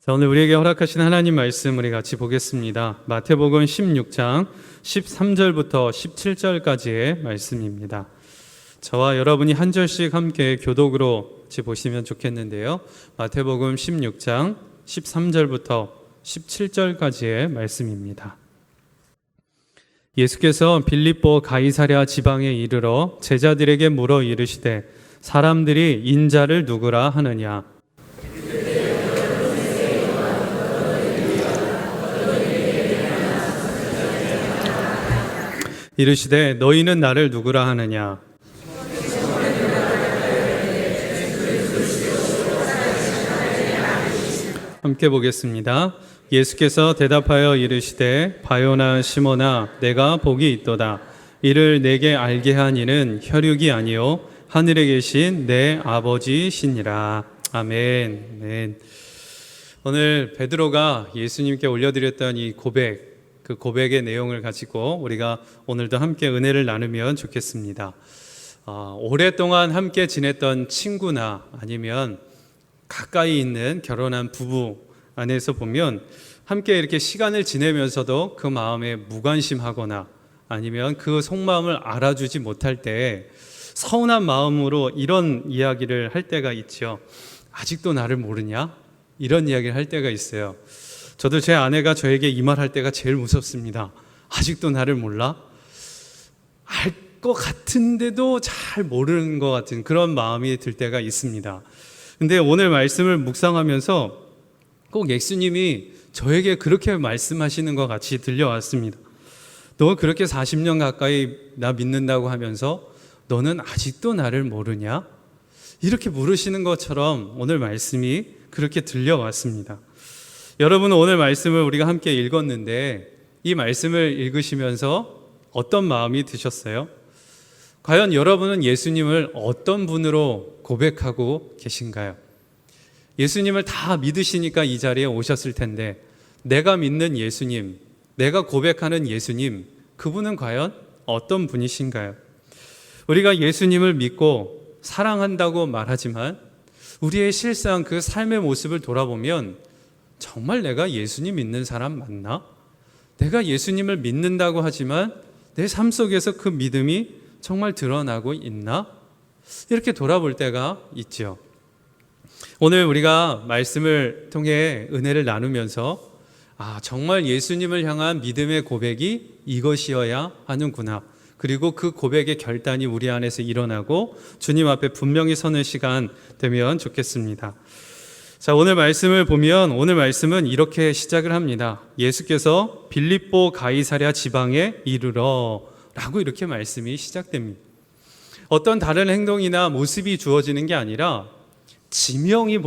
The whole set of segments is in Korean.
자, 오늘 우리에게 허락하신 하나님 말씀 우리 같이 보겠습니다. 마태복음 16장 13절부터 17절까지의 말씀입니다. 저와 여러분이 한 절씩 함께 교독으로 같이 보시면 좋겠는데요. 마태복음 16장 13절부터 17절까지의 말씀입니다. 예수께서 빌립보 가이사랴 지방에 이르러 제자들에게 물어 이르시되 사람들이 인자를 누구라 하느냐. 이르시되 너희는 나를 누구라 하느냐. 함께 보겠습니다. 예수께서 대답하여 이르시되 바요나 시몬아 내가 복이 있도다. 이를 내게 알게 한 이는 혈육이 아니요 하늘에 계신 내 아버지시니라. 아멘. 아멘. 오늘 베드로가 예수님께 올려드렸던 이 고백, 그 고백의 내용을 가지고 우리가 오늘도 함께 은혜를 나누면 좋겠습니다. 오랫동안 함께 지냈던 친구나 아니면 가까이 있는 결혼한 부부 안에서 보면 함께 이렇게 시간을 지내면서도 그 마음에 무관심하거나 아니면 그 속마음을 알아주지 못할 때 서운한 마음으로 이런 이야기를 할 때가 있죠. 아직도 나를 모르냐? 이런 이야기를 할 때가 있어요. 저도 제 아내가 저에게 이 말 할 때가 제일 무섭습니다. 아직도 나를 몰라? 알 것 같은데도 잘 모르는 것 같은 그런 마음이 들 때가 있습니다. 근데 오늘 말씀을 묵상하면서 꼭 예수님이 저에게 그렇게 말씀하시는 것 같이 들려왔습니다. 너 그렇게 40년 가까이 나 믿는다고 하면서 너는 아직도 나를 모르냐? 이렇게 물으시는 것처럼 오늘 말씀이 그렇게 들려왔습니다. 여러분, 오늘 말씀을 우리가 함께 읽었는데 이 말씀을 읽으시면서 어떤 마음이 드셨어요? 과연 여러분은 예수님을 어떤 분으로 고백하고 계신가요? 예수님을 다 믿으시니까 이 자리에 오셨을 텐데 내가 믿는 예수님, 내가 고백하는 예수님, 그분은 과연 어떤 분이신가요? 우리가 예수님을 믿고 사랑한다고 말하지만 우리의 실상 그 삶의 모습을 돌아보면 정말 내가 예수님 믿는 사람 맞나? 내가 예수님을 믿는다고 하지만 내 삶 속에서 그 믿음이 정말 드러나고 있나? 이렇게 돌아볼 때가 있죠. 오늘 우리가 말씀을 통해 은혜를 나누면서 정말 예수님을 향한 믿음의 고백이 이것이어야 하는구나. 그리고 그 고백의 결단이 우리 안에서 일어나고 주님 앞에 분명히 서는 시간 되면 좋겠습니다. 자, 오늘 말씀을 보면 오늘 말씀은 이렇게 시작을 합니다. 예수께서 빌립보 가이사랴 지방에 이르러 라고 이렇게 말씀이 시작됩니다. 어떤 다른 행동이나 모습이 주어지는 게 아니라 지명이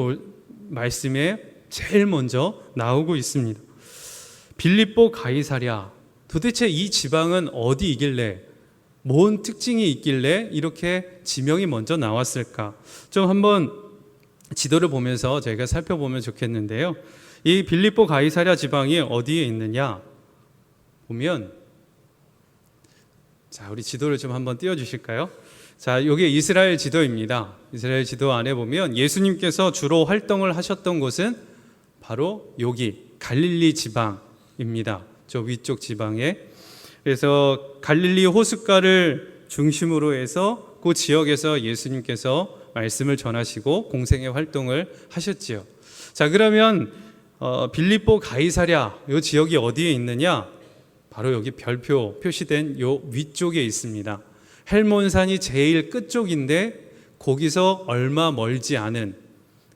말씀에 제일 먼저 나오고 있습니다. 빌립보 가이사랴, 도대체 이 지방은 어디이길래, 뭔 특징이 있길래 이렇게 지명이 먼저 나왔을까? 좀 한번 지도를 보면서 저희가 살펴보면 좋겠는데요. 이 빌립보 가이사랴 지방이 어디에 있느냐 보면, 자, 우리 지도를 좀 한번 띄워주실까요? 자, 이게 이스라엘 지도입니다. 이스라엘 지도 안에 보면 예수님께서 주로 활동을 하셨던 곳은 바로 여기 갈릴리 지방입니다. 저 위쪽 지방에. 그래서 갈릴리 호숫가를 중심으로 해서 그 지역에서 예수님께서 말씀을 전하시고 공생의 활동을 하셨지요. 자, 그러면 빌립보 가이사랴 이 지역이 어디에 있느냐? 바로 여기 별표 표시된 요 위쪽에 있습니다. 헬몬산이 제일 끝쪽인데 거기서 얼마 멀지 않은,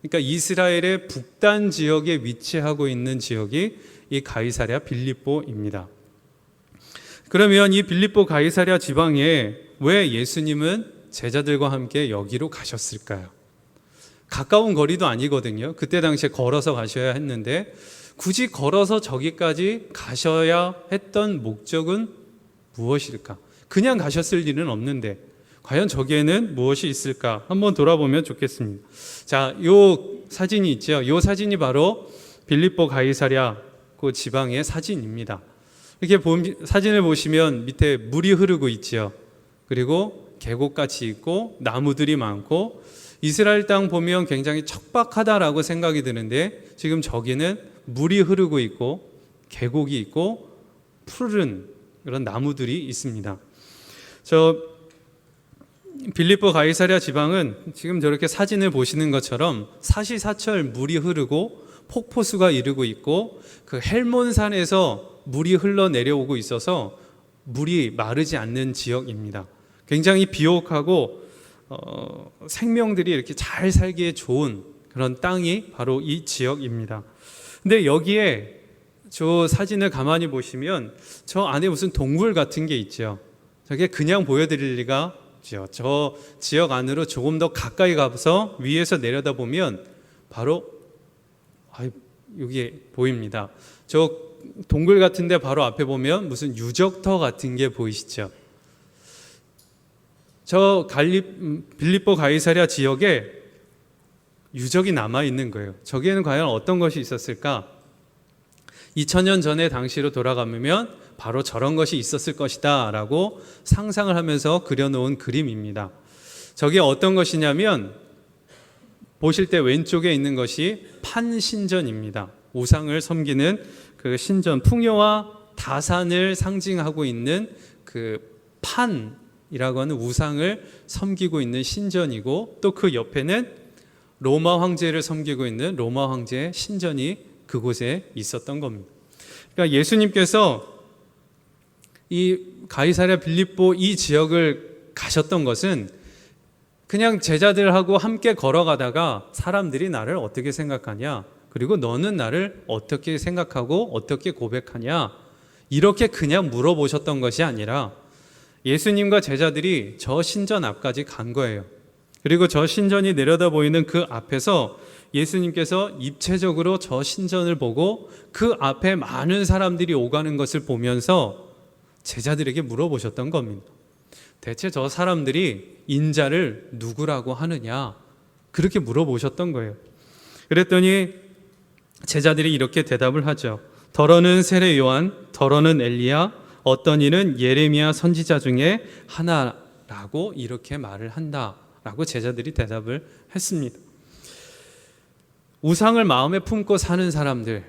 그러니까 이스라엘의 북단 지역에 위치하고 있는 지역이 이 가이사랴 빌립보입니다. 그러면 이 빌립보 가이사랴 지방에 왜 예수님은 제자들과 함께 여기로 가셨을까요? 가까운 거리도 아니거든요. 그때 당시에 걸어서 가셔야 했는데 굳이 걸어서 저기까지 가셔야 했던 목적은 무엇일까? 그냥 가셨을 일은 없는데 과연 저기에는 무엇이 있을까? 한번 돌아보면 좋겠습니다. 자, 요 사진이 있죠. 요 사진이 바로 빌립보 가이사랴 그 지방의 사진입니다. 이렇게 사진을 보시면 밑에 물이 흐르고 있죠. 그리고 계곡같이 있고 나무들이 많고 이스라엘 땅 보면 굉장히 척박하다라고 생각이 드는데 지금 저기는 물이 흐르고 있고 계곡이 있고 푸른 그런 나무들이 있습니다. 저 빌립보 가이사랴 지방은 지금 저렇게 사진을 보시는 것처럼 사시사철 물이 흐르고 폭포수가 이르고 있고 그 헬몬산에서 물이 흘러내려오고 있어서 물이 마르지 않는 지역입니다. 굉장히 비옥하고 생명들이 이렇게 잘 살기에 좋은 그런 땅이 바로 이 지역입니다. 근데 여기에 저 사진을 가만히 보시면 저 안에 무슨 동굴 같은 게 있죠. 저게 그냥 보여드릴 리가 없죠. 저 지역 안으로 조금 더 가까이 가서 위에서 내려다보면 바로 여기 보입니다. 저 동굴 같은데 바로 앞에 보면 무슨 유적터 같은 게 보이시죠? 저 빌립보 가이사랴 지역에 유적이 남아 있는 거예요. 저기에는 과연 어떤 것이 있었을까? 2000년 전에 당시로 돌아가면 바로 저런 것이 있었을 것이다 라고 상상을 하면서 그려놓은 그림입니다. 저게 어떤 것이냐면 보실 때 왼쪽에 있는 것이 판신전입니다. 우상을 섬기는 그 신전, 풍요와 다산을 상징하고 있는 그 판이라고 하는 우상을 섬기고 있는 신전이고 또 그 옆에는 로마 황제를 섬기고 있는 로마 황제의 신전이 그곳에 있었던 겁니다. 그러니까 예수님께서 이 가이사랴 빌립보 이 지역을 가셨던 것은 그냥 제자들하고 함께 걸어가다가 사람들이 나를 어떻게 생각하냐, 그리고 너는 나를 어떻게 생각하고 어떻게 고백하냐, 이렇게 그냥 물어보셨던 것이 아니라 예수님과 제자들이 저 신전 앞까지 간 거예요. 그리고 저 신전이 내려다 보이는 그 앞에서 예수님께서 입체적으로 저 신전을 보고 그 앞에 많은 사람들이 오가는 것을 보면서 제자들에게 물어보셨던 겁니다. 대체 저 사람들이 인자를 누구라고 하느냐, 그렇게 물어보셨던 거예요. 그랬더니 제자들이 이렇게 대답을 하죠. 더러는 세례 요한, 더러는 엘리야, 어떤 이는 예레미야 선지자 중에 하나라고 이렇게 말을 한다라고 제자들이 대답을 했습니다. 우상을 마음에 품고 사는 사람들,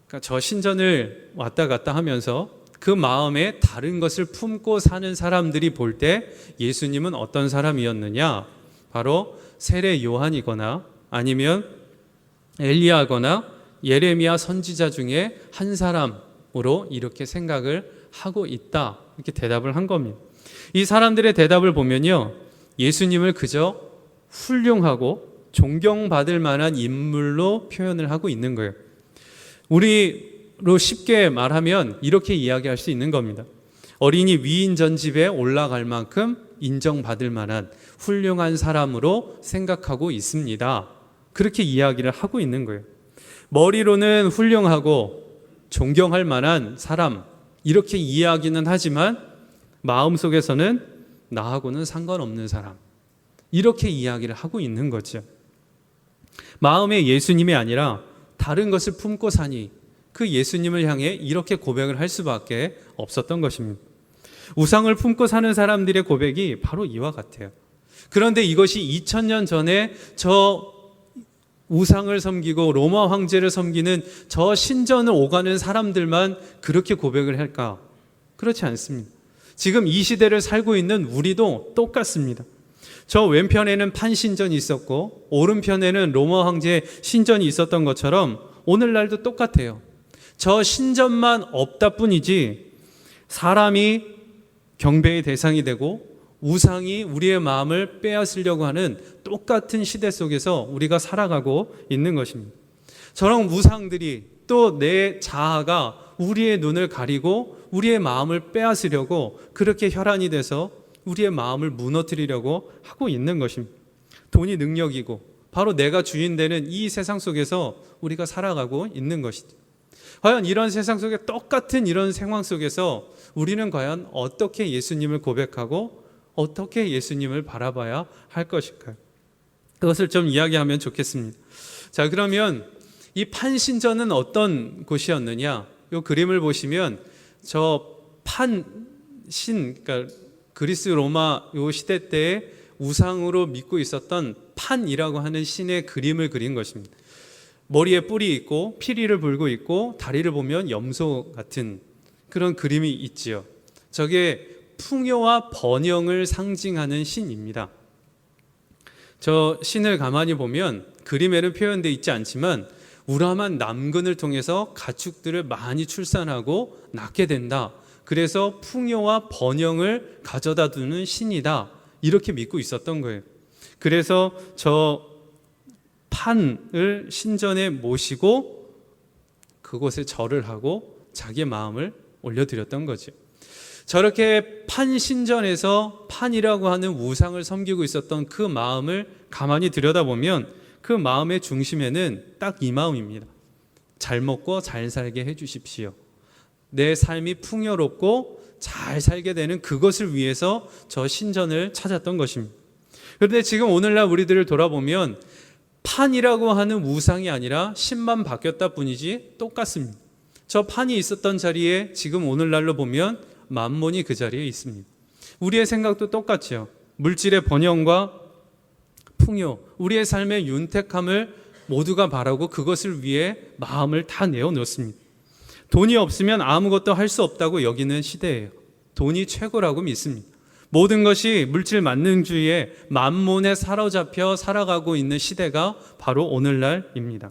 그러니까 저 신전을 왔다 갔다 하면서 그 마음에 다른 것을 품고 사는 사람들이 볼 때 예수님은 어떤 사람이었느냐? 바로 세례 요한이거나 아니면 엘리야거나 예레미야 선지자 중에 한 사람으로 이렇게 생각을 하고 있다, 이렇게 대답을 한 겁니다. 이 사람들의 대답을 보면요, 예수님을 그저 훌륭하고 존경받을 만한 인물로 표현을 하고 있는 거예요. 우리로 쉽게 말하면 이렇게 이야기할 수 있는 겁니다. 어린이 위인 전집에 올라갈 만큼 인정받을 만한 훌륭한 사람으로 생각하고 있습니다. 그렇게 이야기를 하고 있는 거예요. 머리로는 훌륭하고 존경할 만한 사람, 이렇게 이야기는 하지만 마음속에서는 나하고는 상관없는 사람, 이렇게 이야기를 하고 있는 거죠. 마음에 예수님이 아니라 다른 것을 품고 사니 그 예수님을 향해 이렇게 고백을 할 수밖에 없었던 것입니다. 우상을 품고 사는 사람들의 고백이 바로 이와 같아요. 그런데 이것이 2000년 전에 저 우상을 섬기고 로마 황제를 섬기는 저 신전을 오가는 사람들만 그렇게 고백을 할까? 그렇지 않습니다. 지금 이 시대를 살고 있는 우리도 똑같습니다. 저 왼편에는 판신전이 있었고 오른편에는 로마 황제의 신전이 있었던 것처럼 오늘날도 똑같아요. 저 신전만 없다 뿐이지 사람이 경배의 대상이 되고 우상이 우리의 마음을 빼앗으려고 하는 똑같은 시대 속에서 우리가 살아가고 있는 것입니다. 저런 우상들이 또 내 자아가 우리의 눈을 가리고 우리의 마음을 빼앗으려고 그렇게 혈안이 돼서 우리의 마음을 무너뜨리려고 하고 있는 것입니다. 돈이 능력이고 바로 내가 주인 되는 이 세상 속에서 우리가 살아가고 있는 것이죠. 과연 이런 세상 속에 똑같은 이런 상황 속에서 우리는 과연 어떻게 예수님을 고백하고 어떻게 예수님을 바라봐야 할 것일까요? 그것을 좀 이야기하면 좋겠습니다. 자, 그러면 이 판신전은 어떤 곳이었느냐? 이 그림을 보시면 저 판신, 그러니까 그리스 로마 요 시대 때에 우상으로 믿고 있었던 판이라고 하는 신의 그림을 그린 것입니다. 머리에 뿔이 있고 피리를 불고 있고 다리를 보면 염소 같은 그런 그림이 있지요. 저게 풍요와 번영을 상징하는 신입니다. 저 신을 가만히 보면 그림에는 표현되어 있지 않지만 우람한 남근을 통해서 가축들을 많이 출산하고 낳게 된다. 그래서 풍요와 번영을 가져다 두는 신이다. 이렇게 믿고 있었던 거예요. 그래서 저 판을 신전에 모시고 그곳에 절을 하고 자기의 마음을 올려드렸던 거죠. 저렇게 판신전에서 판이라고 하는 우상을 섬기고 있었던 그 마음을 가만히 들여다보면 그 마음의 중심에는 딱 이 마음입니다. 잘 먹고 잘 살게 해주십시오. 내 삶이 풍요롭고 잘 살게 되는 그것을 위해서 저 신전을 찾았던 것입니다. 그런데 지금 오늘날 우리들을 돌아보면 판이라고 하는 우상이 아니라 신만 바뀌었다 뿐이지 똑같습니다. 저 판이 있었던 자리에 지금 오늘날로 보면 만몬이 그 자리에 있습니다. 우리의 생각도 똑같죠. 물질의 번영과 풍요, 우리의 삶의 윤택함을 모두가 바라고 그것을 위해 마음을 다 내어놓습니다. 돈이 없으면 아무것도 할 수 없다고 여기는 시대예요. 돈이 최고라고 믿습니다. 모든 것이 물질 만능주의에 만몬에 사로잡혀 살아가고 있는 시대가 바로 오늘날입니다.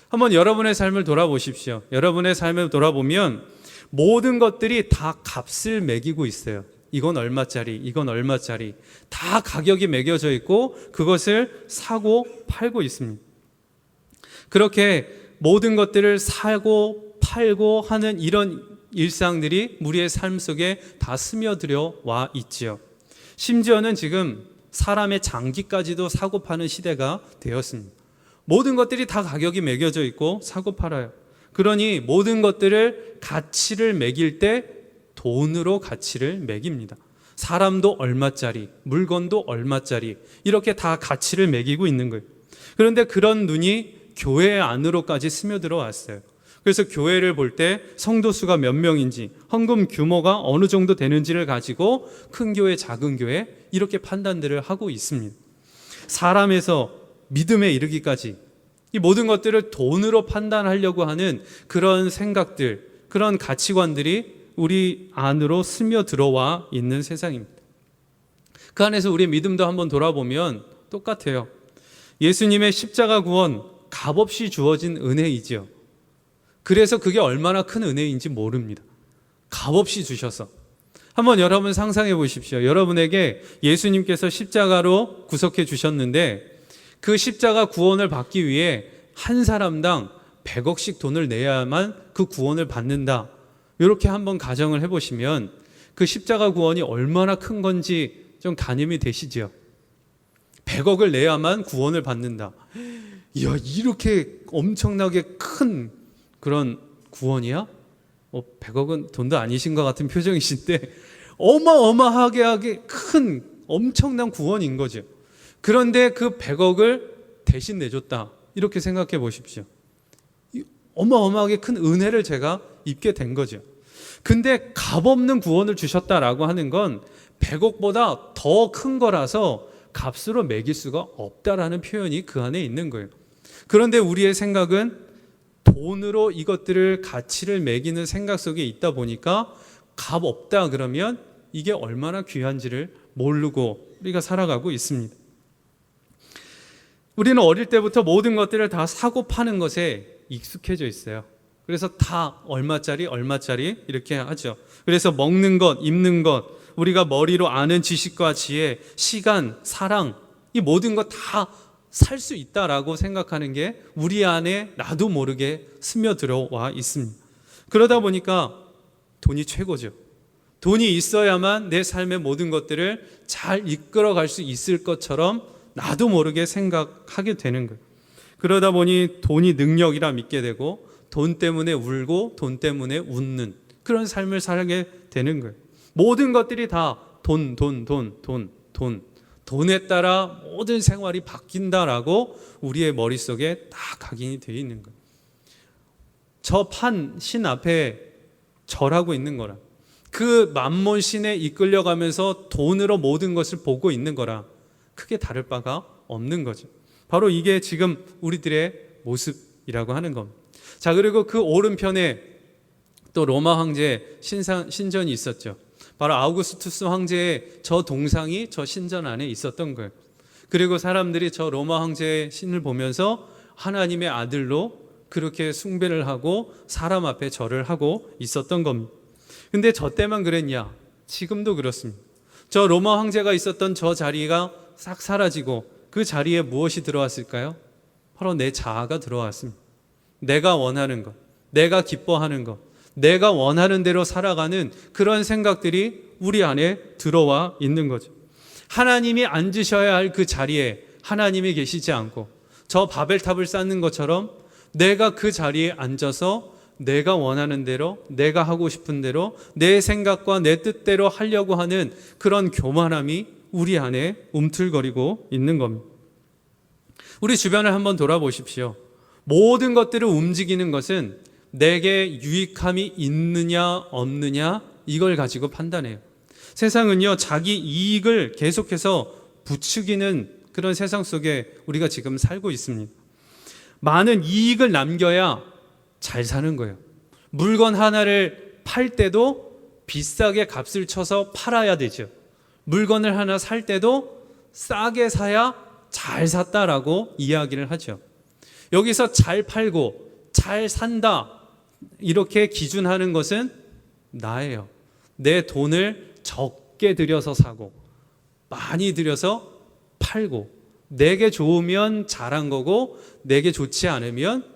한번 여러분의 삶을 돌아보십시오. 여러분의 삶을 돌아보면 모든 것들이 다 값을 매기고 있어요. 이건 얼마짜리, 이건 얼마짜리 다 가격이 매겨져 있고 그것을 사고 팔고 있습니다. 그렇게 모든 것들을 사고 팔고 하는 이런 일상들이 우리의 삶 속에 다 스며들어 와 있지요. 심지어는 지금 사람의 장기까지도 사고 파는 시대가 되었습니다. 모든 것들이 다 가격이 매겨져 있고 사고 팔아요. 그러니 모든 것들을 가치를 매길 때 돈으로 가치를 매깁니다. 사람도 얼마짜리, 물건도 얼마짜리 이렇게 다 가치를 매기고 있는 거예요. 그런데 그런 눈이 교회 안으로까지 스며들어 왔어요. 그래서 교회를 볼 때 성도 수가 몇 명인지, 헌금 규모가 어느 정도 되는지를 가지고 큰 교회, 작은 교회 이렇게 판단들을 하고 있습니다. 사람에서 믿음에 이르기까지 이 모든 것들을 돈으로 판단하려고 하는 그런 생각들, 그런 가치관들이 우리 안으로 스며 들어와 있는 세상입니다. 그 안에서 우리의 믿음도 한번 돌아보면 똑같아요. 예수님의 십자가 구원 값없이 주어진 은혜이지요. 그래서 그게 얼마나 큰 은혜인지 모릅니다. 값없이 주셔서. 한번 여러분 상상해 보십시오. 여러분에게 예수님께서 십자가로 구속해 주셨는데 그 십자가 구원을 받기 위해 한 사람당 100억씩 돈을 내야만 그 구원을 받는다. 이렇게 한번 가정을 해보시면 그 십자가 구원이 얼마나 큰 건지 좀 가늠이 되시죠. 100억을 내야만 구원을 받는다. 이야, 이렇게 엄청나게 큰 그런 구원이야? 100억은 돈도 아니신 것 같은 표정이신데 어마어마하게 큰 엄청난 구원인 거죠. 그런데 그 100억을 대신 내줬다. 이렇게 생각해 보십시오. 어마어마하게 큰 은혜를 제가 입게 된 거죠. 근데 값없는 구원을 주셨다라고 하는 건 100억보다 더 큰 거라서 값으로 매길 수가 없다라는 표현이 그 안에 있는 거예요. 그런데 우리의 생각은 돈으로 이것들을 가치를 매기는 생각 속에 있다 보니까 값 없다 그러면 이게 얼마나 귀한지를 모르고 우리가 살아가고 있습니다. 우리는 어릴 때부터 모든 것들을 다 사고 파는 것에 익숙해져 있어요. 그래서 다 얼마짜리 이렇게 하죠. 그래서 먹는 것, 입는 것, 우리가 머리로 아는 지식과 지혜, 시간, 사랑 이 모든 것 다 살 수 있다라고 생각하는 게 우리 안에 나도 모르게 스며들어와 있습니다. 그러다 보니까 돈이 최고죠. 돈이 있어야만 내 삶의 모든 것들을 잘 이끌어갈 수 있을 것처럼 나도 모르게 생각하게 되는 거예요. 그러다 보니 돈이 능력이라 믿게 되고 돈 때문에 울고 돈 때문에 웃는 그런 삶을 살게 되는 거예요. 모든 것들이 다 돈에 따라 모든 생활이 바뀐다라고 우리의 머릿속에 다 각인이 되어 있는 거예요. 저 판 신 앞에 절하고 있는 거라. 그 만몬 신에 이끌려가면서 돈으로 모든 것을 보고 있는 거라. 크게 다를 바가 없는 거죠. 바로 이게 지금 우리들의 모습이라고 하는 겁니다. 자, 그리고 그 오른편에 또 로마 황제의 신전이 있었죠. 바로 아우구스투스 황제의 저 동상이 저 신전 안에 있었던 거예요. 그리고 사람들이 저 로마 황제의 신을 보면서 하나님의 아들로 그렇게 숭배를 하고 사람 앞에 절을 하고 있었던 겁니다. 근데 저 때만 그랬냐? 지금도 그렇습니다. 저 로마 황제가 있었던 저 자리가 싹 사라지고 그 자리에 무엇이 들어왔을까요? 바로 내 자아가 들어왔습니다. 내가 원하는 것, 내가 기뻐하는 것, 내가 원하는 대로 살아가는 그런 생각들이 우리 안에 들어와 있는 거죠. 하나님이 앉으셔야 할 그 자리에 하나님이 계시지 않고 저 바벨탑을 쌓는 것처럼 내가 그 자리에 앉아서 내가 원하는 대로, 내가 하고 싶은 대로, 내 생각과 내 뜻대로 하려고 하는 그런 교만함이 우리 안에 움틀거리고 있는 겁니다. 우리 주변을 한번 돌아보십시오. 모든 것들을 움직이는 것은 내게 유익함이 있느냐 없느냐 이걸 가지고 판단해요. 세상은요, 자기 이익을 계속해서 부추기는 그런 세상 속에 우리가 지금 살고 있습니다. 많은 이익을 남겨야 잘 사는 거예요. 물건 하나를 팔 때도 비싸게 값을 쳐서 팔아야 되죠. 물건을 하나 살 때도 싸게 사야 잘 샀다라고 이야기를 하죠. 여기서 잘 팔고 잘 산다 이렇게 기준하는 것은 나예요. 내 돈을 적게 들여서 사고 많이 들여서 팔고 내게 좋으면 잘한 거고 내게 좋지 않으면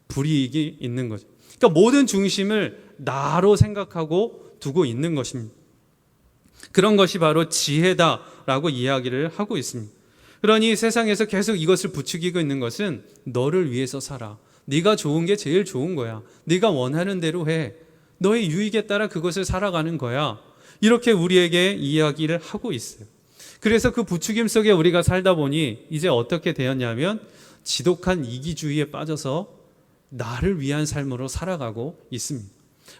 불이익이 있는 거죠. 그러니까 모든 중심을 나로 생각하고 두고 있는 것입니다. 그런 것이 바로 지혜다라고 이야기를 하고 있습니다. 그러니 세상에서 계속 이것을 부추기고 있는 것은 너를 위해서 살아. 네가 좋은 게 제일 좋은 거야. 네가 원하는 대로 해. 너의 유익에 따라 그것을 살아가는 거야. 이렇게 우리에게 이야기를 하고 있어요. 그래서 그 부추김 속에 우리가 살다 보니 이제 어떻게 되었냐면 지독한 이기주의에 빠져서 나를 위한 삶으로 살아가고 있습니다.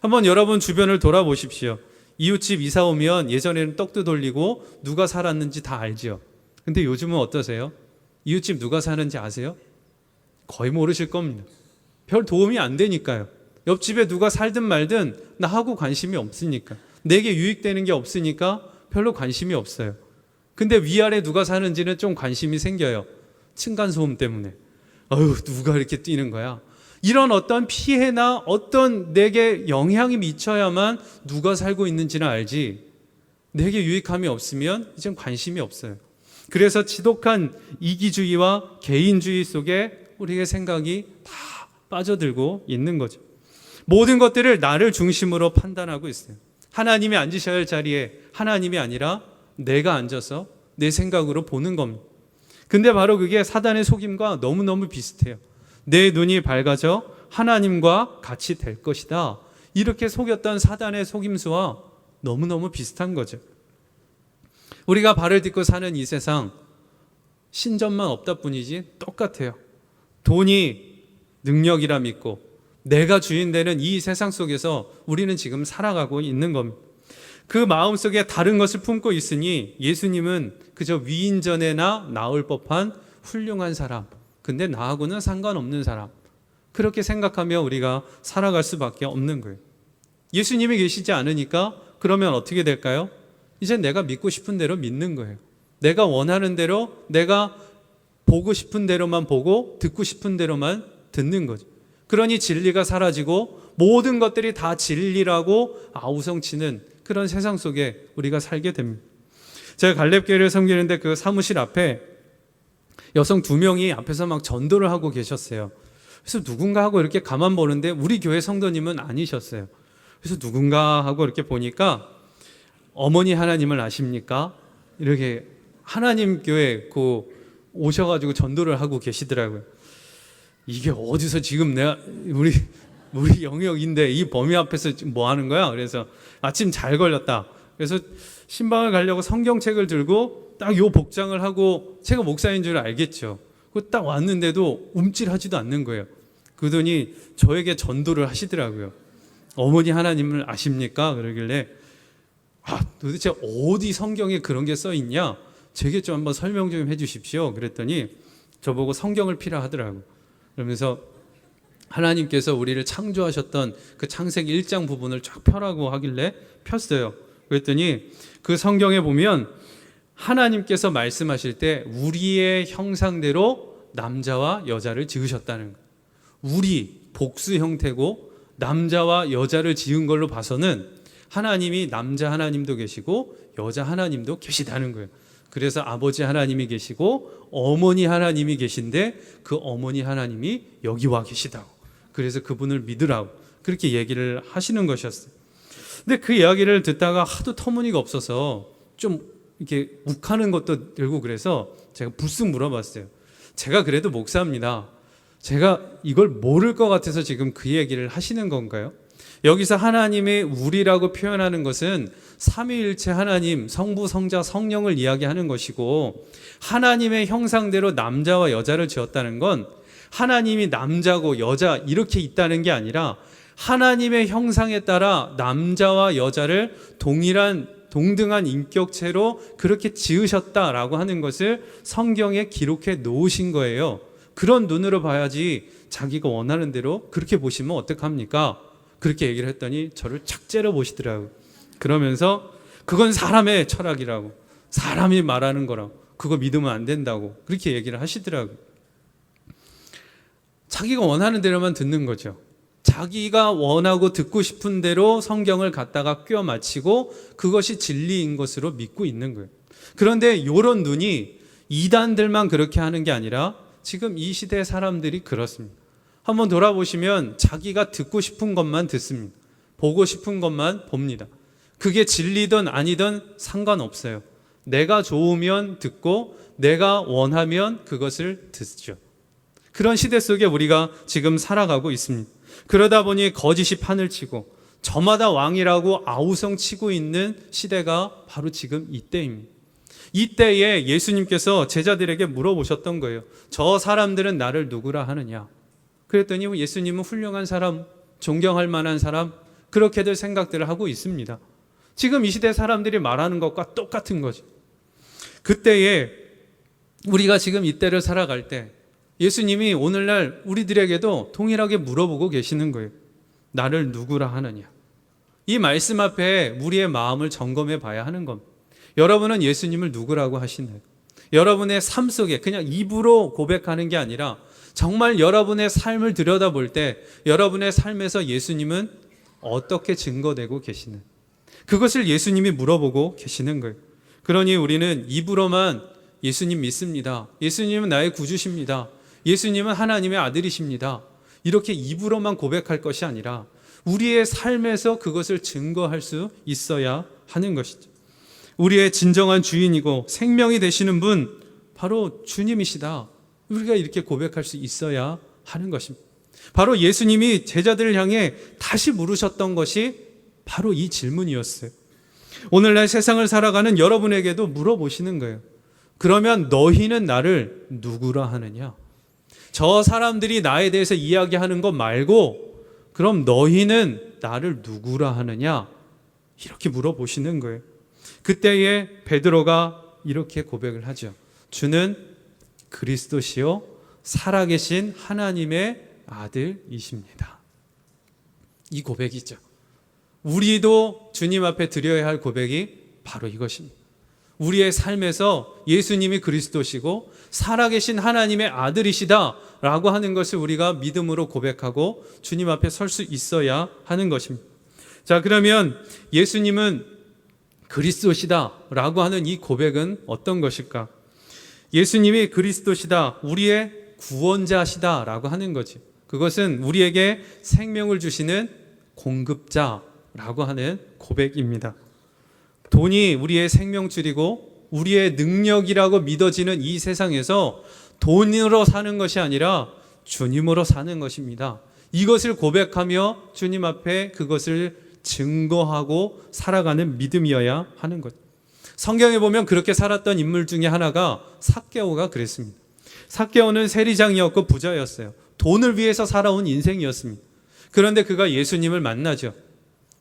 한번 여러분 주변을 돌아보십시오. 이웃집 이사 오면 예전에는 떡도 돌리고 누가 살았는지 다 알죠. 근데 요즘은 어떠세요? 이웃집 누가 사는지 아세요? 거의 모르실 겁니다. 별 도움이 안 되니까요. 옆집에 누가 살든 말든 나하고 관심이 없으니까. 내게 유익되는 게 없으니까 별로 관심이 없어요. 근데 위아래 누가 사는지는 좀 관심이 생겨요. 층간소음 때문에. 누가 이렇게 뛰는 거야. 이런 어떤 피해나 어떤 내게 영향이 미쳐야만 누가 살고 있는지는 알지. 내게 유익함이 없으면 이젠 관심이 없어요. 그래서 지독한 이기주의와 개인주의 속에 우리의 생각이 다 빠져들고 있는 거죠. 모든 것들을 나를 중심으로 판단하고 있어요. 하나님이 앉으셔야 할 자리에 하나님이 아니라 내가 앉아서 내 생각으로 보는 겁니다. 근데 바로 그게 사단의 속임과 너무너무 비슷해요. 내 눈이 밝아져 하나님과 같이 될 것이다. 이렇게 속였던 사단의 속임수와 너무너무 비슷한 거죠. 우리가 발을 딛고 사는 이 세상 신전만 없다 뿐이지 똑같아요. 돈이 능력이라 믿고 내가 주인 되는 이 세상 속에서 우리는 지금 살아가고 있는 겁니다. 그 마음속에 다른 것을 품고 있으니 예수님은 그저 위인전에나 나올 법한 훌륭한 사람, 근데 나하고는 상관없는 사람, 그렇게 생각하며 우리가 살아갈 수밖에 없는 거예요. 예수님이 계시지 않으니까 그러면 어떻게 될까요? 이제 내가 믿고 싶은 대로 믿는 거예요. 내가 원하는 대로, 내가 보고 싶은 대로만 보고 듣고 싶은 대로만 듣는 거죠. 그러니 진리가 사라지고 모든 것들이 다 진리라고 아우성치는 그런 세상 속에 우리가 살게 됩니다. 제가 갈렙교회를 섬기는데 그 사무실 앞에 여성 2명이 앞에서 막 전도를 하고 계셨어요. 그래서 누군가 하고 이렇게 가만 보는데 우리 교회 성도님은 아니셨어요. 그래서 누군가 하고 이렇게 보니까 어머니 하나님을 아십니까? 이렇게 하나님 교회 오셔가지고 전도를 하고 계시더라고요. 이게 어디서 지금 내가 우리 영역인데 이 범위 앞에서 지금 뭐 하는 거야? 그래서 아침 잘 걸렸다. 그래서 신방을 가려고 성경책을 들고 딱 요 복장을 하고 제가 목사인 줄 알겠죠. 그 딱 왔는데도 움찔하지도 않는 거예요. 그러더니 저에게 전도를 하시더라고요. 어머니 하나님을 아십니까? 그러길래 도대체 어디 성경에 그런 게 써 있냐? 제게 좀 한번 설명 좀 해주십시오. 그랬더니 저보고 성경을 피라 하더라고. 그러면서 하나님께서 우리를 창조하셨던 그 창세기 1장 부분을 쫙 펴라고 하길래 폈어요. 그랬더니 그 성경에 보면 하나님께서 말씀하실 때 우리의 형상대로 남자와 여자를 지으셨다는 거예요. 우리 복수 형태고 남자와 여자를 지은 걸로 봐서는 하나님이 남자 하나님도 계시고 여자 하나님도 계시다는 거예요. 그래서 아버지 하나님이 계시고 어머니 하나님이 계신데 그 어머니 하나님이 여기 와 계시다고. 그래서 그분을 믿으라고 그렇게 얘기를 하시는 것이었어요. 근데 그 이야기를 듣다가 하도 터무니가 없어서 좀 이렇게 욱하는 것도 들고 그래서 제가 불쑥 물어봤어요. 제가 그래도 목사입니다. 제가 이걸 모를 것 같아서 지금 그 얘기를 하시는 건가요? 여기서 하나님의 우리라고 표현하는 것은 삼위일체 하나님, 성부, 성자, 성령을 이야기하는 것이고 하나님의 형상대로 남자와 여자를 지었다는 건 하나님이 남자고 여자 이렇게 있다는 게 아니라 하나님의 형상에 따라 남자와 여자를 동등한 인격체로 그렇게 지으셨다라고 하는 것을 성경에 기록해 놓으신 거예요. 그런 눈으로 봐야지 자기가 원하는 대로 그렇게 보시면 어떡합니까? 그렇게 얘기를 했더니 저를 착 째려 보시더라고요. 그러면서 그건 사람의 철학이라고, 사람이 말하는 거라고, 그거 믿으면 안 된다고 그렇게 얘기를 하시더라고요. 자기가 원하는 대로만 듣는 거죠. 자기가 원하고 듣고 싶은 대로 성경을 갖다가 꿰어 맞추고 그것이 진리인 것으로 믿고 있는 거예요. 그런데 이런 눈이 이단들만 그렇게 하는 게 아니라 지금 이 시대 사람들이 그렇습니다. 한번 돌아보시면 자기가 듣고 싶은 것만 듣습니다. 보고 싶은 것만 봅니다. 그게 진리든 아니든 상관없어요. 내가 좋으면 듣고 내가 원하면 그것을 듣죠. 그런 시대 속에 우리가 지금 살아가고 있습니다. 그러다 보니 거짓이 판을 치고 저마다 왕이라고 아우성 치고 있는 시대가 바로 지금 이때입니다. 이때에 예수님께서 제자들에게 물어보셨던 거예요. 저 사람들은 나를 누구라 하느냐? 그랬더니 예수님은 훌륭한 사람, 존경할 만한 사람, 그렇게들 생각들을 하고 있습니다. 지금 이 시대 사람들이 말하는 것과 똑같은 거죠. 그때에 우리가 지금 이때를 살아갈 때 예수님이 오늘날 우리들에게도 동일하게 물어보고 계시는 거예요. 나를 누구라 하느냐? 이 말씀 앞에 우리의 마음을 점검해 봐야 하는 겁니다. 여러분은 예수님을 누구라고 하시나요? 여러분의 삶 속에 그냥 입으로 고백하는 게 아니라 정말 여러분의 삶을 들여다볼 때 여러분의 삶에서 예수님은 어떻게 증거되고 계시는, 그것을 예수님이 물어보고 계시는 거예요. 그러니 우리는 입으로만 예수님 믿습니다, 예수님은 나의 구주십니다, 예수님은 하나님의 아들이십니다, 이렇게 입으로만 고백할 것이 아니라 우리의 삶에서 그것을 증거할 수 있어야 하는 것이죠. 우리의 진정한 주인이고 생명이 되시는 분 바로 주님이시다, 우리가 이렇게 고백할 수 있어야 하는 것입니다. 바로 예수님이 제자들을 향해 다시 물으셨던 것이 바로 이 질문이었어요. 오늘날 세상을 살아가는 여러분에게도 물어보시는 거예요. 그러면 너희는 나를 누구라 하느냐? 저 사람들이 나에 대해서 이야기하는 것 말고 그럼 너희는 나를 누구라 하느냐? 이렇게 물어보시는 거예요. 그때에 베드로가 이렇게 고백을 하죠. 주는 그리스도시요 살아계신 하나님의 아들이십니다. 이 고백이죠. 우리도 주님 앞에 드려야 할 고백이 바로 이것입니다. 우리의 삶에서 예수님이 그리스도시고 살아계신 하나님의 아들이시다라고 하는 것을 우리가 믿음으로 고백하고 주님 앞에 설 수 있어야 하는 것입니다. 자, 그러면 예수님은 그리스도시다라고 하는 이 고백은 어떤 것일까? 예수님이 그리스도시다, 우리의 구원자시다라고 하는 거지. 그것은 우리에게 생명을 주시는 공급자라고 하는 고백입니다. 돈이 우리의 생명줄이고 우리의 능력이라고 믿어지는 이 세상에서 돈으로 사는 것이 아니라 주님으로 사는 것입니다. 이것을 고백하며 주님 앞에 그것을 증거하고 살아가는 믿음이어야 하는 것. 성경에 보면 그렇게 살았던 인물 중에 하나가 삭개오가 그랬습니다. 삭개오는 세리장이었고 부자였어요. 돈을 위해서 살아온 인생이었습니다. 그런데 그가 예수님을 만나죠.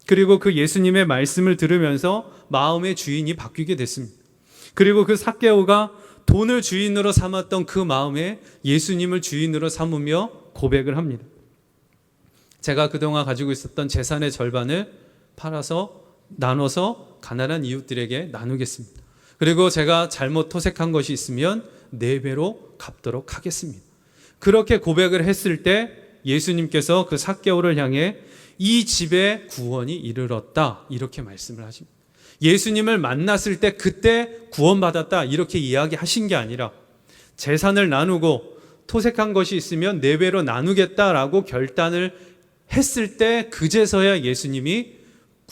그리고 그 예수님의 말씀을 들으면서 마음의 주인이 바뀌게 됐습니다. 그리고 그 삭개오가 돈을 주인으로 삼았던 그 마음에 예수님을 주인으로 삼으며 고백을 합니다. 제가 그동안 가지고 있었던 재산의 절반을 팔아서 나눠서 가난한 이웃들에게 나누겠습니다. 그리고 제가 잘못 토색한 것이 있으면 4배로 갚도록 하겠습니다. 그렇게 고백을 했을 때 예수님께서 그 삭개오를 향해 이 집에 구원이 이르렀다 이렇게 말씀을 하십니다. 예수님을 만났을 때 그때 구원받았다 이렇게 이야기하신 게 아니라 재산을 나누고 토색한 것이 있으면 4배로 나누겠다라고 결단을 했을 때 그제서야 예수님이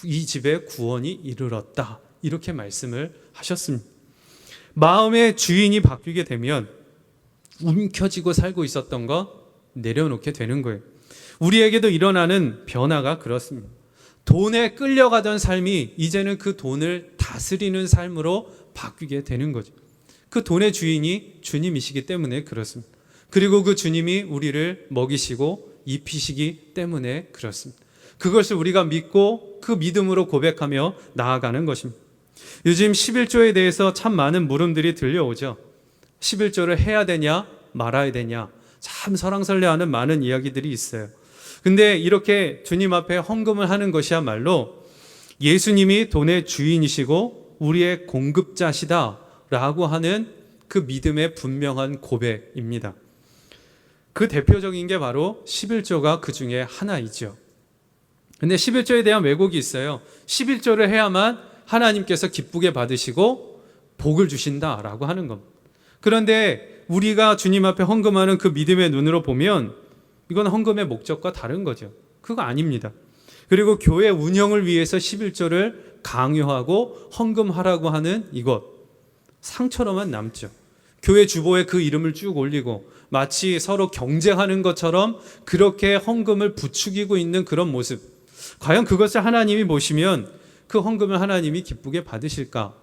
이 집에 구원이 이르렀다 이렇게 말씀을 하셨습니다. 마음의 주인이 바뀌게 되면 움켜쥐고 살고 있었던 거 내려놓게 되는 거예요. 우리에게도 일어나는 변화가 그렇습니다. 돈에 끌려가던 삶이 이제는 그 돈을 다스리는 삶으로 바뀌게 되는 거죠. 그 돈의 주인이 주님이시기 때문에 그렇습니다. 그리고 그 주님이 우리를 먹이시고 입히시기 때문에 그렇습니다. 그것을 우리가 믿고 그 믿음으로 고백하며 나아가는 것입니다. 요즘 11조에 대해서 참 많은 물음들이 들려오죠. 11조를 해야 되냐 말아야 되냐 참 설왕설래하는 많은 이야기들이 있어요. 근데 이렇게 주님 앞에 헌금을 하는 것이야말로 예수님이 돈의 주인이시고 우리의 공급자시다라고 하는 그 믿음의 분명한 고백입니다. 그 대표적인 게 바로 11조가 그 중에 하나이죠. 근데 11조에 대한 왜곡이 있어요. 11조를 해야만 하나님께서 기쁘게 받으시고 복을 주신다라고 하는 겁니다. 그런데 우리가 주님 앞에 헌금하는 그 믿음의 눈으로 보면 이건 헌금의 목적과 다른 거죠. 그거 아닙니다. 그리고 교회 운영을 위해서 11조를 강요하고 헌금하라고 하는 이것 상처로만 남죠. 교회 주보에 그 이름을 쭉 올리고 마치 서로 경쟁하는 것처럼 그렇게 헌금을 부추기고 있는 그런 모습. 과연 그것을 하나님이 보시면 그 헌금을 하나님이 기쁘게 받으실까?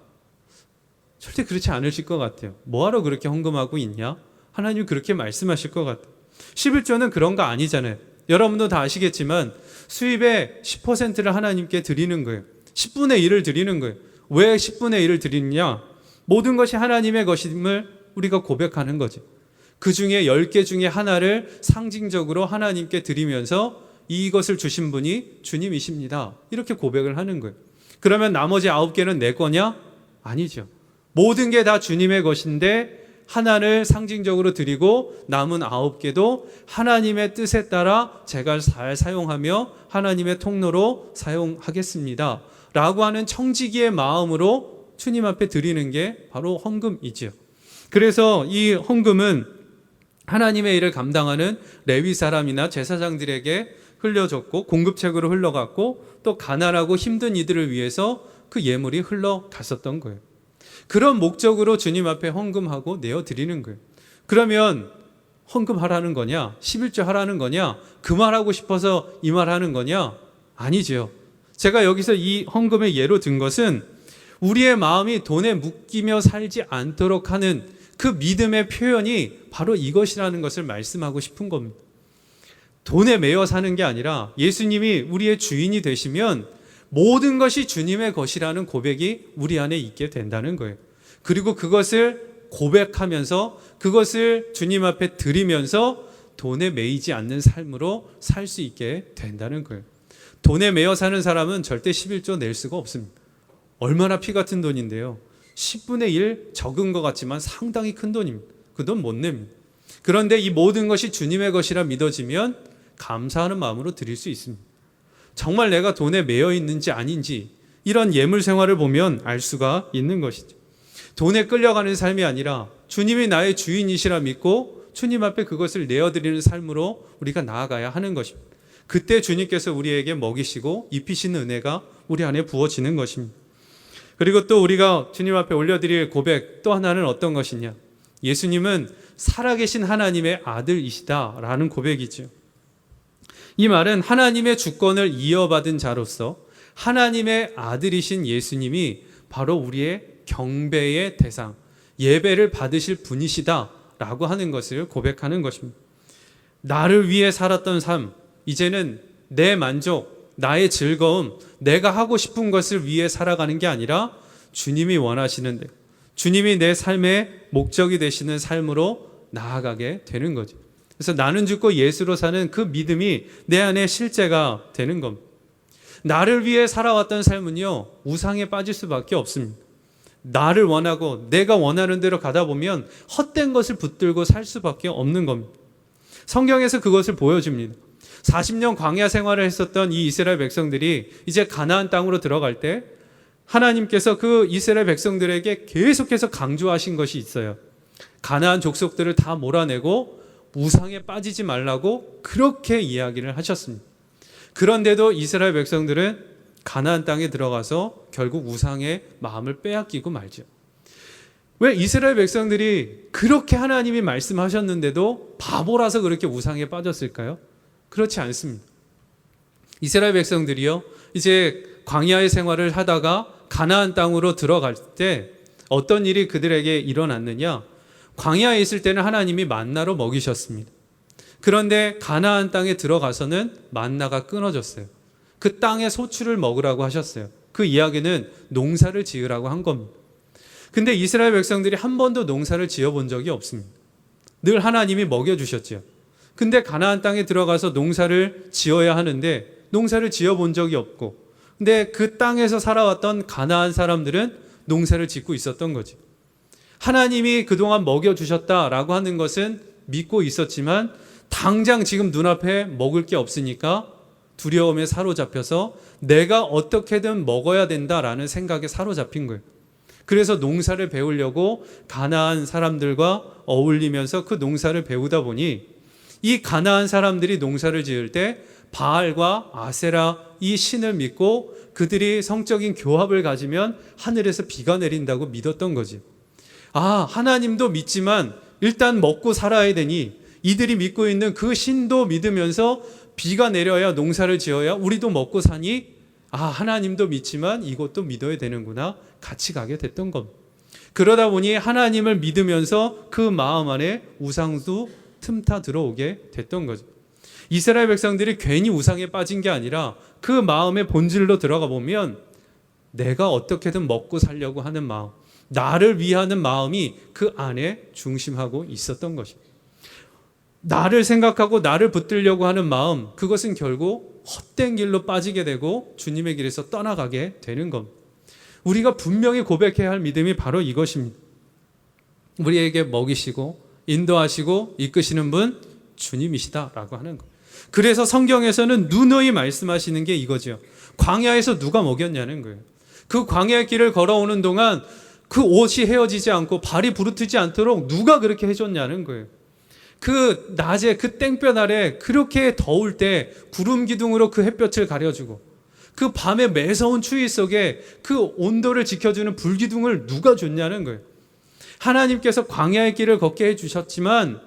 절대 그렇지 않으실 것 같아요. 뭐하러 그렇게 헌금하고 있냐? 하나님이 그렇게 말씀하실 것 같아요. 11조는 그런 거 아니잖아요. 여러분도 다 아시겠지만 수입의 10%를 하나님께 드리는 거예요. 10분의 1을 드리는 거예요. 왜 10분의 1을 드리느냐? 모든 것이 하나님의 것임을 우리가 고백하는 거죠. 그 중에 10개 중에 하나를 상징적으로 하나님께 드리면서 이것을 주신 분이 주님이십니다. 이렇게 고백을 하는 거예요. 그러면 나머지 9개는 내 거냐? 아니죠. 모든 게 다 주님의 것인데 하나를 상징적으로 드리고 남은 9개도 하나님의 뜻에 따라 제가 잘 사용하며 하나님의 통로로 사용하겠습니다. 라고 하는 청지기의 마음으로 주님 앞에 드리는 게 바로 헌금이지요. 그래서 이 헌금은 하나님의 일을 감당하는 레위 사람이나 제사장들에게 흘려줬고 공급책으로 흘러갔고 또 가난하고 힘든 이들을 위해서 그 예물이 흘러갔었던 거예요. 그런 목적으로 주님 앞에 헌금하고 내어드리는 거예요. 그러면 헌금하라는 거냐? 11조 하라는 거냐? 그 말하고 싶어서 이 말하는 거냐? 아니죠. 제가 여기서 이 헌금의 예로 든 것은 우리의 마음이 돈에 묶이며 살지 않도록 하는 그 믿음의 표현이 바로 이것이라는 것을 말씀하고 싶은 겁니다. 돈에 매여 사는 게 아니라 예수님이 우리의 주인이 되시면 모든 것이 주님의 것이라는 고백이 우리 안에 있게 된다는 거예요. 그리고 그것을 고백하면서 그것을 주님 앞에 드리면서 돈에 매이지 않는 삶으로 살 수 있게 된다는 거예요. 돈에 매여 사는 사람은 절대 11조 낼 수가 없습니다. 얼마나 피 같은 돈인데요. 10분의 1 적은 것 같지만 상당히 큰 돈입니다. 그 돈 못 냅니다. 그런데 이 모든 것이 주님의 것이라 믿어지면 감사하는 마음으로 드릴 수 있습니다. 정말 내가 돈에 매여 있는지 아닌지 이런 예물 생활을 보면 알 수가 있는 것이죠. 돈에 끌려가는 삶이 아니라 주님이 나의 주인이시라 믿고 주님 앞에 그것을 내어드리는 삶으로 우리가 나아가야 하는 것입니다. 그때 주님께서 우리에게 먹이시고 입히시는 은혜가 우리 안에 부어지는 것입니다. 그리고 또 우리가 주님 앞에 올려드릴 고백 또 하나는 어떤 것이냐? 예수님은 살아계신 하나님의 아들이시다라는 고백이죠. 이 말은 하나님의 주권을 이어받은 자로서 하나님의 아들이신 예수님이 바로 우리의 경배의 대상, 예배를 받으실 분이시다라고 하는 것을 고백하는 것입니다. 나를 위해 살았던 삶, 이제는 내 만족, 나의 즐거움, 내가 하고 싶은 것을 위해 살아가는 게 아니라 주님이 원하시는 데, 주님이 내 삶의 목적이 되시는 삶으로 나아가게 되는 거죠. 그래서 나는 죽고 예수로 사는 그 믿음이 내 안에 실제가 되는 겁니다. 나를 위해 살아왔던 삶은요, 우상에 빠질 수밖에 없습니다. 나를 원하고 내가 원하는 대로 가다 보면 헛된 것을 붙들고 살 수밖에 없는 겁니다. 성경에서 그것을 보여줍니다. 40년 광야 생활을 했었던 이 이스라엘 백성들이 이제 가나안 땅으로 들어갈 때 하나님께서 그 이스라엘 백성들에게 계속해서 강조하신 것이 있어요. 가나안 족속들을 다 몰아내고 우상에 빠지지 말라고 그렇게 이야기를 하셨습니다. 그런데도 이스라엘 백성들은 가나안 땅에 들어가서 결국 우상의 마음을 빼앗기고 말죠. 왜 이스라엘 백성들이 그렇게 하나님이 말씀하셨는데도 바보라서 그렇게 우상에 빠졌을까요? 그렇지 않습니다. 이스라엘 백성들이요, 이제 광야의 생활을 하다가 가나안 땅으로 들어갈 때 어떤 일이 그들에게 일어났느냐? 광야에 있을 때는 하나님이 만나로 먹이셨습니다. 그런데 가나안 땅에 들어가서는 만나가 끊어졌어요. 그 땅의 소출을 먹으라고 하셨어요. 그 이야기는 농사를 지으라고 한 겁니다. 근데 이스라엘 백성들이 한 번도 농사를 지어본 적이 없습니다. 늘 하나님이 먹여주셨죠. 근데 가나안 땅에 들어가서 농사를 지어야 하는데 농사를 지어본 적이 없고, 근데 그 땅에서 살아왔던 가나안 사람들은 농사를 짓고 있었던 거지. 하나님이 그동안 먹여주셨다라고 하는 것은 믿고 있었지만 당장 지금 눈앞에 먹을 게 없으니까 두려움에 사로잡혀서 내가 어떻게든 먹어야 된다라는 생각에 사로잡힌 거예요. 그래서 농사를 배우려고 가나안 사람들과 어울리면서 그 농사를 배우다 보니 이 가나안 사람들이 농사를 지을 때 바알과 아세라 이 신을 믿고 그들이 성적인 교합을 가지면 하늘에서 비가 내린다고 믿었던 거지. 아, 하나님도 믿지만 일단 먹고 살아야 되니 이들이 믿고 있는 그 신도 믿으면서 비가 내려야 농사를 지어야 우리도 먹고 사니, 아, 하나님도 믿지만 이것도 믿어야 되는구나, 같이 가게 됐던 겁니다. 그러다 보니 하나님을 믿으면서 그 마음 안에 우상도 틈타 들어오게 됐던 거죠. 이스라엘 백성들이 괜히 우상에 빠진 게 아니라 그 마음의 본질로 들어가 보면 내가 어떻게든 먹고 살려고 하는 마음, 나를 위하는 마음이 그 안에 중심하고 있었던 것입니다. 나를 생각하고 나를 붙들려고 하는 마음, 그것은 결국 헛된 길로 빠지게 되고 주님의 길에서 떠나가게 되는 겁니다. 우리가 분명히 고백해야 할 믿음이 바로 이것입니다. 우리에게 먹이시고 인도하시고 이끄시는 분 주님이시다라고 하는 것. 그래서 성경에서는 누누이 말씀하시는 게 이거죠. 광야에서 누가 먹였냐는 거예요. 그 광야의 길을 걸어오는 동안 그 옷이 헤어지지 않고 발이 부르트지 않도록 누가 그렇게 해줬냐는 거예요. 그 낮에 그 땡볕 아래 그렇게 더울 때 구름 기둥으로 그 햇볕을 가려주고 그 밤의 매서운 추위 속에 그 온도를 지켜주는 불기둥을 누가 줬냐는 거예요. 하나님께서 광야의 길을 걷게 해주셨지만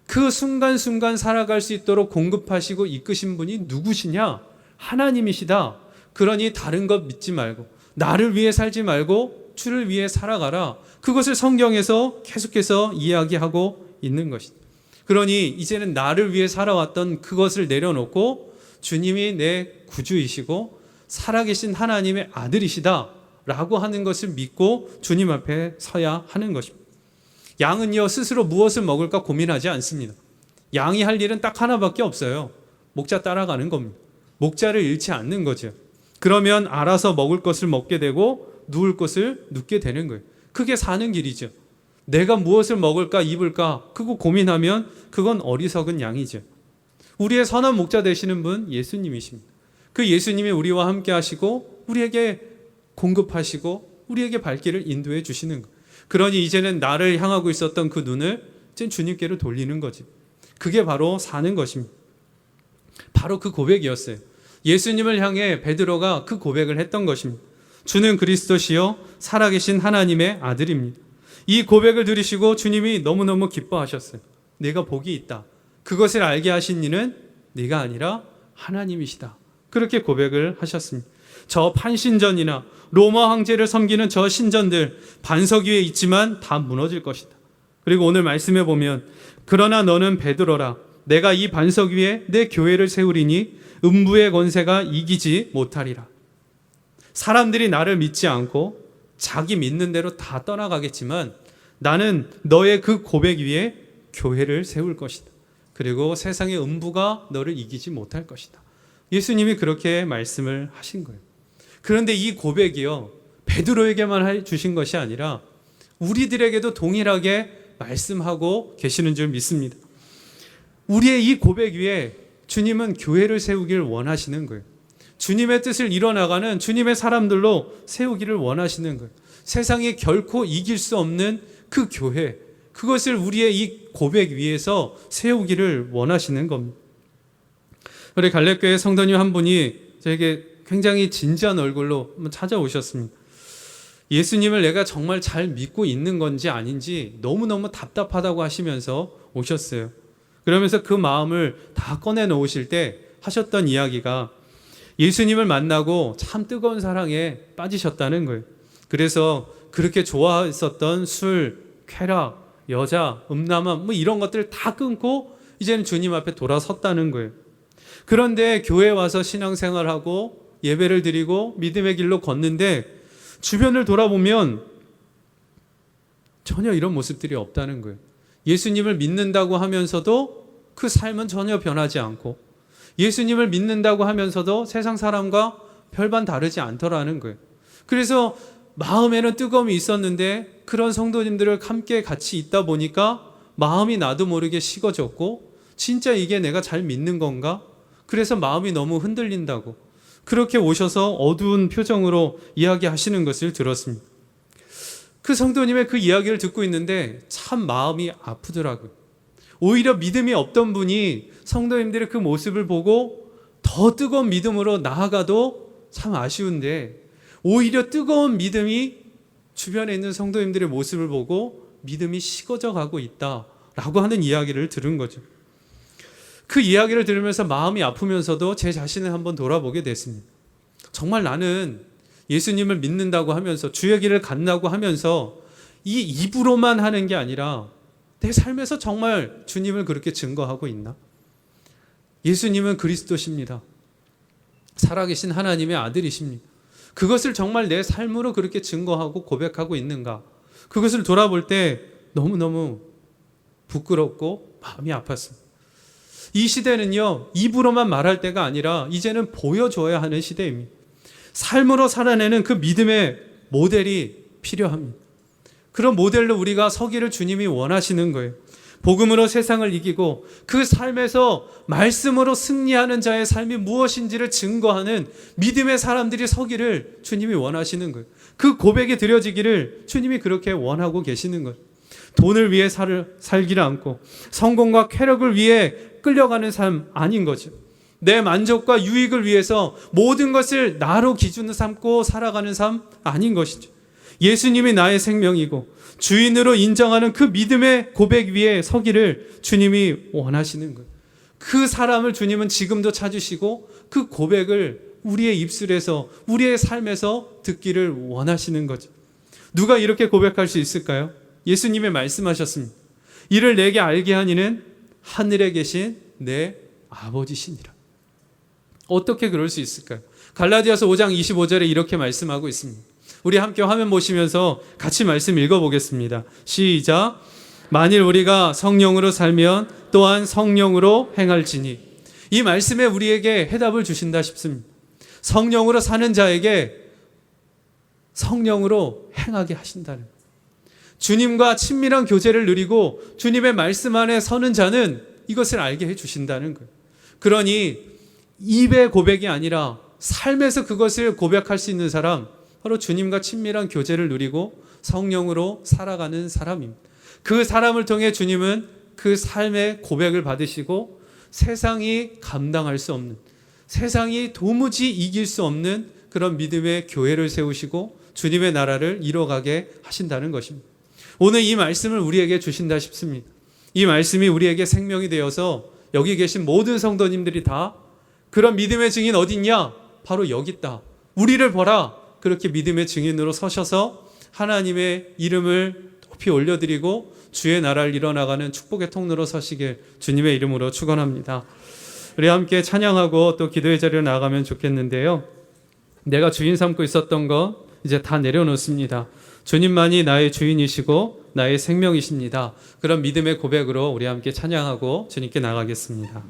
그 순간순간 살아갈 수 있도록 공급하시고 이끄신 분이 누구시냐? 하나님이시다. 그러니 다른 것 믿지 말고 나를 위해 살지 말고 주를 위해 살아가라. 그것을 성경에서 계속해서 이야기하고 있는 것이다. 그러니 이제는 나를 위해 살아왔던 그것을 내려놓고 주님이 내 구주이시고 살아계신 하나님의 아들이시다 라고 하는 것을 믿고 주님 앞에 서야 하는 것입니다. 양은요, 스스로 무엇을 먹을까 고민하지 않습니다. 양이 할 일은 딱 하나밖에 없어요. 목자 따라가는 겁니다. 목자를 잃지 않는 거죠. 그러면 알아서 먹을 것을 먹게 되고 누울 것을 눕게 되는 거예요. 그게 사는 길이죠. 내가 무엇을 먹을까 입을까 그거 고민하면 그건 어리석은 양이죠. 우리의 선한 목자 되시는 분 예수님이십니다. 그 예수님이 우리와 함께 하시고 우리에게 공급하시고 우리에게 발길을 인도해 주시는 것. 그러니 이제는 나를 향하고 있었던 그 눈을 이제 주님께로 돌리는 거지. 그게 바로 사는 것입니다. 바로 그 고백이었어요. 예수님을 향해 베드로가 그 고백을 했던 것입니다. 주는 그리스도시요 살아계신 하나님의 아들입니다. 이 고백을 들으시고 주님이 너무너무 기뻐하셨어요. 내가 복이 있다. 그것을 알게 하신 이는 네가 아니라 하나님이시다. 그렇게 고백을 하셨습니다. 저 판신전이나 로마 황제를 섬기는 저 신전들 반석 위에 있지만 다 무너질 것이다. 그리고 오늘 말씀해 보면 그러나 너는 베드로라. 내가 이 반석 위에 내 교회를 세우리니 음부의 권세가 이기지 못하리라. 사람들이 나를 믿지 않고 자기 믿는 대로 다 떠나가겠지만 나는 너의 그 고백 위에 교회를 세울 것이다. 그리고 세상의 음부가 너를 이기지 못할 것이다. 예수님이 그렇게 말씀을 하신 거예요. 그런데 이 고백이요, 베드로에게만 주신 것이 아니라 우리들에게도 동일하게 말씀하고 계시는 줄 믿습니다. 우리의 이 고백 위에 주님은 교회를 세우기를 원하시는 거예요. 주님의 뜻을 이뤄나가는 주님의 사람들로 세우기를 원하시는 거예요. 세상이 결코 이길 수 없는 그 교회, 그것을 우리의 이 고백 위에서 세우기를 원하시는 겁니다. 우리 갈렙교회 성도님 한 분이 저에게 굉장히 진지한 얼굴로 한번 찾아오셨습니다. 예수님을 내가 정말 잘 믿고 있는 건지 아닌지 너무너무 답답하다고 하시면서 오셨어요. 그러면서 그 마음을 다 꺼내놓으실 때 하셨던 이야기가 예수님을 만나고 참 뜨거운 사랑에 빠지셨다는 거예요. 그래서 그렇게 좋아했었던 술, 쾌락, 여자, 음란함 뭐 이런 것들을 다 끊고 이제는 주님 앞에 돌아섰다는 거예요. 그런데 교회에 와서 신앙생활하고 예배를 드리고 믿음의 길로 걷는데 주변을 돌아보면 전혀 이런 모습들이 없다는 거예요. 예수님을 믿는다고 하면서도 그 삶은 전혀 변하지 않고, 예수님을 믿는다고 하면서도 세상 사람과 별반 다르지 않더라는 거예요. 그래서 마음에는 뜨거움이 있었는데 그런 성도님들을 함께 같이 있다 보니까 마음이 나도 모르게 식어졌고, 진짜 이게 내가 잘 믿는 건가? 그래서 마음이 너무 흔들린다고 그렇게 오셔서 어두운 표정으로 이야기하시는 것을 들었습니다. 그 성도님의 그 이야기를 듣고 있는데 참 마음이 아프더라고요. 오히려 믿음이 없던 분이 성도님들의 그 모습을 보고 더 뜨거운 믿음으로 나아가도 참 아쉬운데, 오히려 뜨거운 믿음이 주변에 있는 성도님들의 모습을 보고 믿음이 식어져 가고 있다라고 하는 이야기를 들은 거죠. 그 이야기를 들으면서 마음이 아프면서도 제 자신을 한번 돌아보게 됐습니다. 정말 나는 예수님을 믿는다고 하면서 주의 길을 간다고 하면서 이 입으로만 하는 게 아니라 내 삶에서 정말 주님을 그렇게 증거하고 있나? 예수님은 그리스도십니다. 살아계신 하나님의 아들이십니다. 그것을 정말 내 삶으로 그렇게 증거하고 고백하고 있는가? 그것을 돌아볼 때 너무너무 부끄럽고 마음이 아팠습니다. 이 시대는요, 입으로만 말할 때가 아니라 이제는 보여줘야 하는 시대입니다. 삶으로 살아내는 그 믿음의 모델이 필요합니다. 그런 모델로 우리가 서기를 주님이 원하시는 거예요. 복음으로 세상을 이기고 그 삶에서 말씀으로 승리하는 자의 삶이 무엇인지를 증거하는 믿음의 사람들이 서기를 주님이 원하시는 거예요. 그 고백이 드려지기를 주님이 그렇게 원하고 계시는 거예요. 돈을 위해 살기를 않고 성공과 쾌락을 위해 끌려가는 삶 아닌 거죠. 내 만족과 유익을 위해서 모든 것을 나로 기준으로 삼고 살아가는 삶 아닌 것이죠. 예수님이 나의 생명이고 주인으로 인정하는 그 믿음의 고백 위에 서기를 주님이 원하시는 거예요. 그 사람을 주님은 지금도 찾으시고 그 고백을 우리의 입술에서, 우리의 삶에서 듣기를 원하시는 거죠. 누가 이렇게 고백할 수 있을까요? 예수님이 말씀하셨습니다. 이를 내게 알게 하니는 하늘에 계신 내 아버지시니라. 어떻게 그럴 수 있을까요? 갈라디아서 5장 25절에 이렇게 말씀하고 있습니다. 우리 함께 화면 보시면서 같이 말씀 읽어보겠습니다. 시작. 만일 우리가 성령으로 살면 또한 성령으로 행할지니. 이 말씀에 우리에게 해답을 주신다 싶습니다. 성령으로 사는 자에게 성령으로 행하게 하신다는 거예요. 주님과 친밀한 교제를 누리고 주님의 말씀 안에 서는 자는 이것을 알게 해주신다는 거예요. 그러니 입의 고백이 아니라 삶에서 그것을 고백할 수 있는 사람, 바로 주님과 친밀한 교제를 누리고 성령으로 살아가는 사람입니다. 그 사람을 통해 주님은 그 삶의 고백을 받으시고 세상이 감당할 수 없는, 세상이 도무지 이길 수 없는 그런 믿음의 교회를 세우시고 주님의 나라를 이뤄가게 하신다는 것입니다. 오늘 이 말씀을 우리에게 주신다 싶습니다. 이 말씀이 우리에게 생명이 되어서 여기 계신 모든 성도님들이 다 그런 믿음의 증인 어디 있냐? 바로 여기 있다. 우리를 보라. 그렇게 믿음의 증인으로 서셔서 하나님의 이름을 높이 올려드리고 주의 나라를 이뤄나가는 축복의 통로로 서시길 주님의 이름으로 축원합니다. 우리 함께 찬양하고 또 기도의 자리로 나아가면 좋겠는데요. 내가 주인 삼고 있었던 것, 이제 다 내려놓습니다. 주님만이 나의 주인이시고 나의 생명이십니다. 그런 믿음의 고백으로 우리 함께 찬양하고 주님께 나가겠습니다.